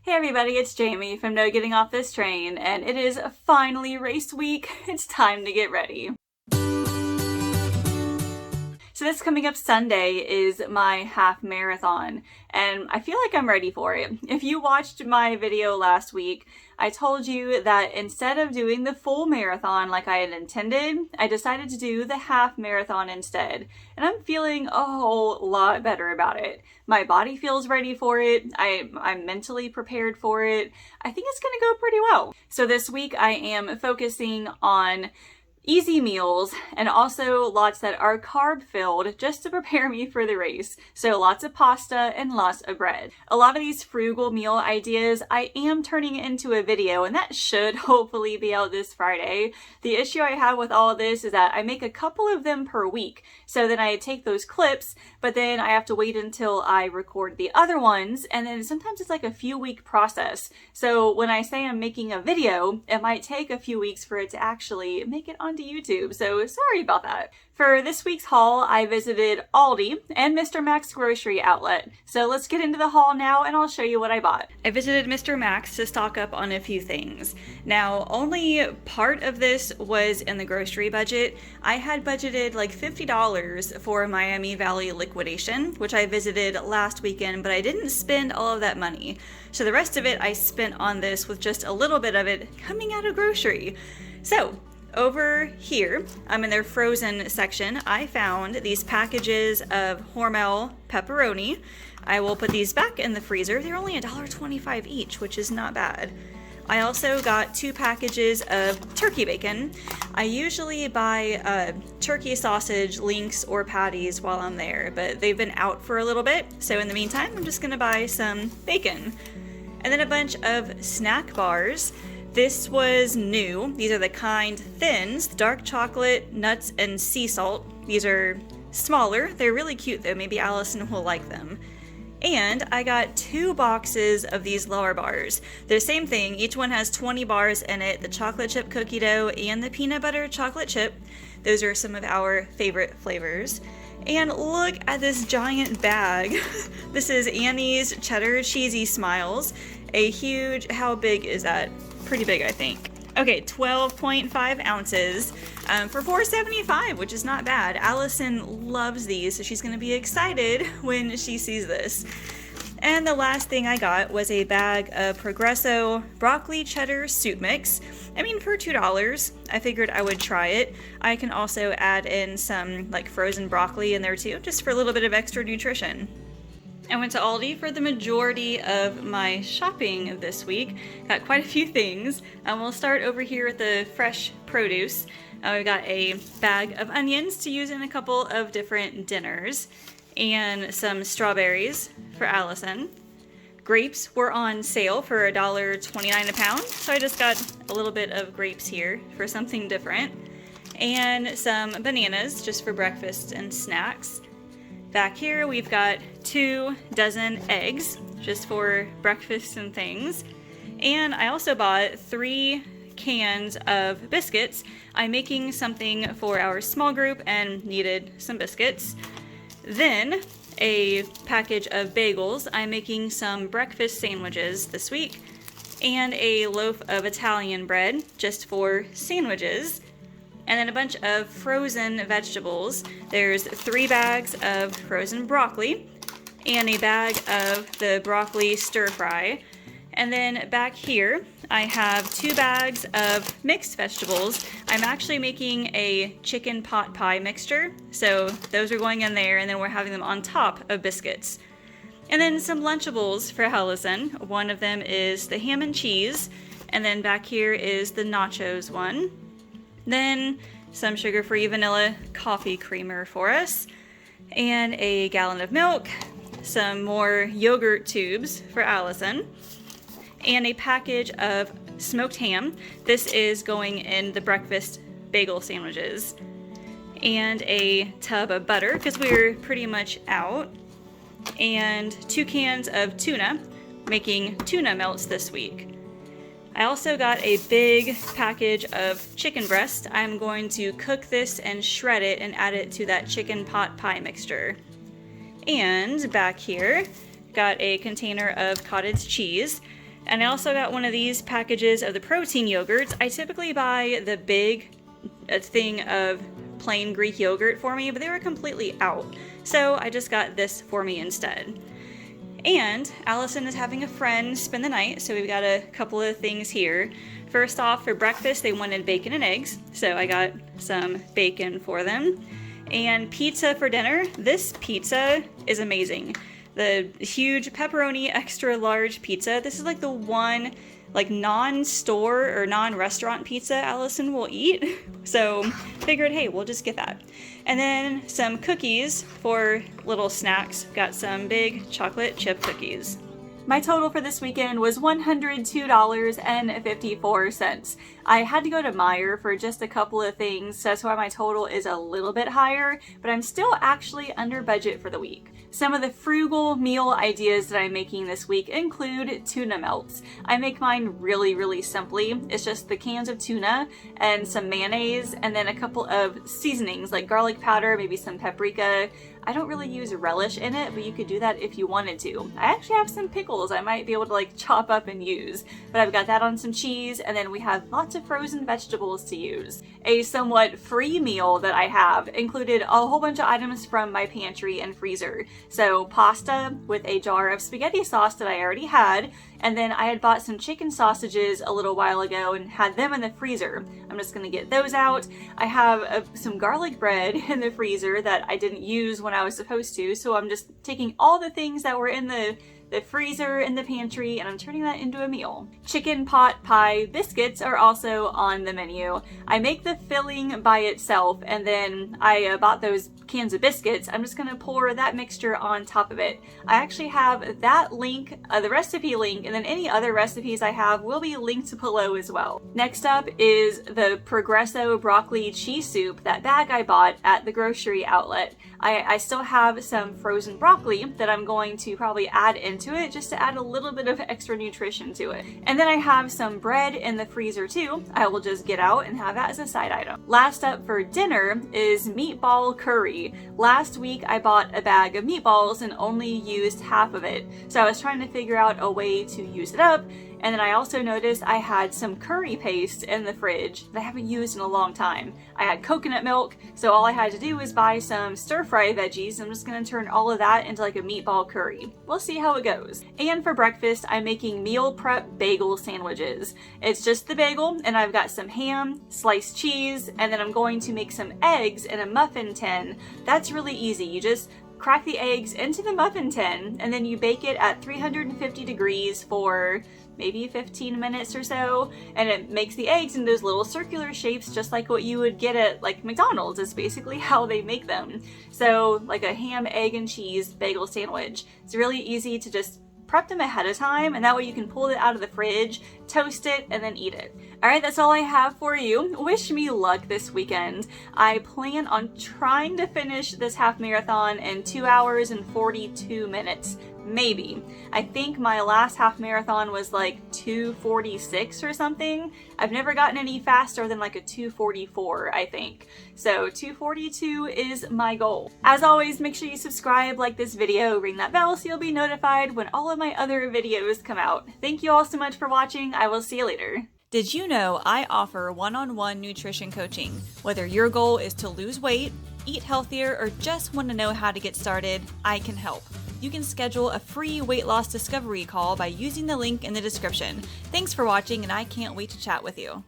Hey everybody, it's Jamie from No Getting Off This Train, and it is finally race week. It's time to get ready. So this coming up Sunday is my half marathon, and I feel like I'm ready for it. If you watched my video last week, I told you that instead of doing the full marathon like I had intended, I decided to do the half marathon instead. And I'm feeling a whole lot better about it. My body feels ready for it. I'm mentally prepared for it. I think it's gonna go pretty well. So this week I am focusing on easy meals and also lots that are carb filled just to prepare me for the race. So lots of pasta and lots of bread. A lot of these frugal meal ideas I am turning into a video, and that should hopefully be out this Friday. The issue I have with all of this is that I make a couple of them per week. So then I take those clips, but then I have to wait until I record the other ones, and then sometimes it's like a few week process. So when I say I'm making a video, it might take a few weeks for it to actually make it onto YouTube. So sorry about that. For this week's haul, I visited Aldi and Mr. Mac's grocery outlet. So let's get into the haul now and I'll show you what I bought. I visited Mr. Mac's to stock up on a few things. Now, only part of this was in the grocery budget. I had budgeted like $50 for Miami Valley liquidation, which I visited last weekend, but I didn't spend all of that money. So the rest of it I spent on this with just a little bit of it coming out of grocery. So over here, I'm in their frozen section. I found these packages of Hormel pepperoni. I will put these back in the freezer. They're only $1.25 each, which is not bad. I also got 2 packages of turkey bacon. I usually buy turkey sausage links or patties while I'm there, but they've been out for a little bit. So in the meantime, I'm just gonna buy some bacon. And then a bunch of snack bars. This was new. These are the kind thins, dark chocolate, nuts, and sea salt. These are smaller. They're really cute though. Maybe Allison will like them. And I got 2 boxes of these lower bars. They're the same thing. Each one has 20 bars in it, the chocolate chip cookie dough and the peanut butter chocolate chip. Those are some of our favorite flavors. And look at this giant bag. This is Annie's Cheddar Cheesy Smiles. A huge, how big is that? Pretty big, I think. Okay, 12.5 ounces for $4.75, which is not bad. Allison loves these, so she's gonna be excited when she sees this. And the last thing I got was a bag of Progresso broccoli cheddar soup mix. I mean, for $2, I figured I would try it. I can also add in some like frozen broccoli in there too, just for a little bit of extra nutrition. I went to Aldi for the majority of my shopping this week. Got quite a few things. We'll start over here with the fresh produce. We got a bag of onions to use in a couple of different dinners, and some strawberries for Allison. Grapes were on sale for $1.29 a pound, so I just got a little bit of grapes here for something different. And some bananas just for breakfast and snacks. Back here we've got 2 dozen eggs just for breakfast and things. And I also bought 3 cans of biscuits. I'm making something for our small group and needed some biscuits. Then a package of bagels. I'm making some breakfast sandwiches this week. And a loaf of Italian bread just for sandwiches. And then a bunch of frozen vegetables. There's 3 bags of frozen broccoli and a bag of the broccoli stir fry. And then back here, I have 2 bags of mixed vegetables. I'm actually making a chicken pot pie mixture. So those are going in there, and then we're having them on top of biscuits. And then some Lunchables for Allison. One of them is the ham and cheese. And then back here is the nachos one. Then some sugar-free vanilla coffee creamer for us, and a gallon of milk, some more yogurt tubes for Allison, and a package of smoked ham. This is going in the breakfast bagel sandwiches, and a tub of butter because we're pretty much out, and 2 cans of tuna, making tuna melts this week. I also got a big package of chicken breast. I'm going to cook this and shred it and add it to that chicken pot pie mixture. And back here, got a container of cottage cheese. And I also got one of these packages of the protein yogurts. I typically buy the big thing of plain Greek yogurt for me, but they were completely out. So I just got this for me instead. And Allison is having a friend spend the night, so we've got a couple of things here. First off, for breakfast, they wanted bacon and eggs, so I got some bacon for them. And pizza for dinner. This pizza is amazing. The huge pepperoni extra large pizza. This is like the one like non-store or non-restaurant pizza Allison will eat. So figured, hey, we'll just get that. And then some cookies for little snacks. Got some big chocolate chip cookies. My total for this weekend was $102.54. I had to go to Meijer for just a couple of things, so that's why my total is a little bit higher, but I'm still actually under budget for the week. Some of the frugal meal ideas that I'm making this week include tuna melts. I make mine really simply. It's just the cans of tuna and some mayonnaise and then a couple of seasonings like garlic powder, maybe some paprika. I don't really use relish in it, but you could do that if you wanted to. I actually have some pickles I might be able to like chop up and use, but I've got that on some cheese, and then we have lots of frozen vegetables to use. A somewhat free meal that I have included a whole bunch of items from my pantry and freezer. So pasta with a jar of spaghetti sauce that I already had, and then I had bought some chicken sausages a little while ago and had them in the freezer. I'm just gonna get those out. I have some garlic bread in the freezer that I didn't use when I was supposed to, so I'm just taking all the things that were in the freezer in the pantry and I'm turning that into a meal. Chicken pot pie biscuits are also on the menu. I make the filling by itself and then I bought those cans of biscuits. I'm just gonna pour that mixture on top of it. I actually have that link, the recipe link, and then any other recipes I have will be linked below as well. Next up is the Progresso broccoli cheese soup, that bag I bought at the grocery outlet. I still have some frozen broccoli that I'm going to probably add into it just to add a little bit of extra nutrition to it. And then I have some bread in the freezer too. I will just get out and have that as a side item. Last up for dinner is meatball curry. Last week I bought a bag of meatballs and only used half of it. So I was trying to figure out a way to use it up. And then I also noticed I had some curry paste in the fridge that I haven't used in a long time. I had coconut milk, so all I had to do was buy some stir-fry veggies. I'm just gonna turn all of that into like a meatball curry. We'll see how it goes. And for breakfast, I'm making meal prep bagel sandwiches. It's just the bagel, and I've got some ham, sliced cheese, and then I'm going to make some eggs in a muffin tin. That's really easy. You just crack the eggs into the muffin tin, and then you bake it at 350 degrees for maybe 15 minutes or so, and it makes the eggs in those little circular shapes just like what you would get at like McDonald's. Is basically how they make them. So like a ham, egg, and cheese bagel sandwich. It's really easy to just prep them ahead of time, and that way you can pull it out of the fridge, toast it, and then eat it. Alright, that's all I have for you. Wish me luck this weekend. I plan on trying to finish this half marathon in 2 hours and 42 minutes. Maybe. I think my last half marathon was like 2:46 or something. I've never gotten any faster than like a 2:44, I think. So 2:42 is my goal. As always, make sure you subscribe, like this video, ring that bell so you'll be notified when all of my other videos come out. Thank you all so much for watching. I will see you later. Did you know I offer one-on-one nutrition coaching? Whether your goal is to lose weight, eat healthier, or just want to know how to get started, I can help. You can schedule a free weight loss discovery call by using the link in the description. Thanks for watching, and I can't wait to chat with you.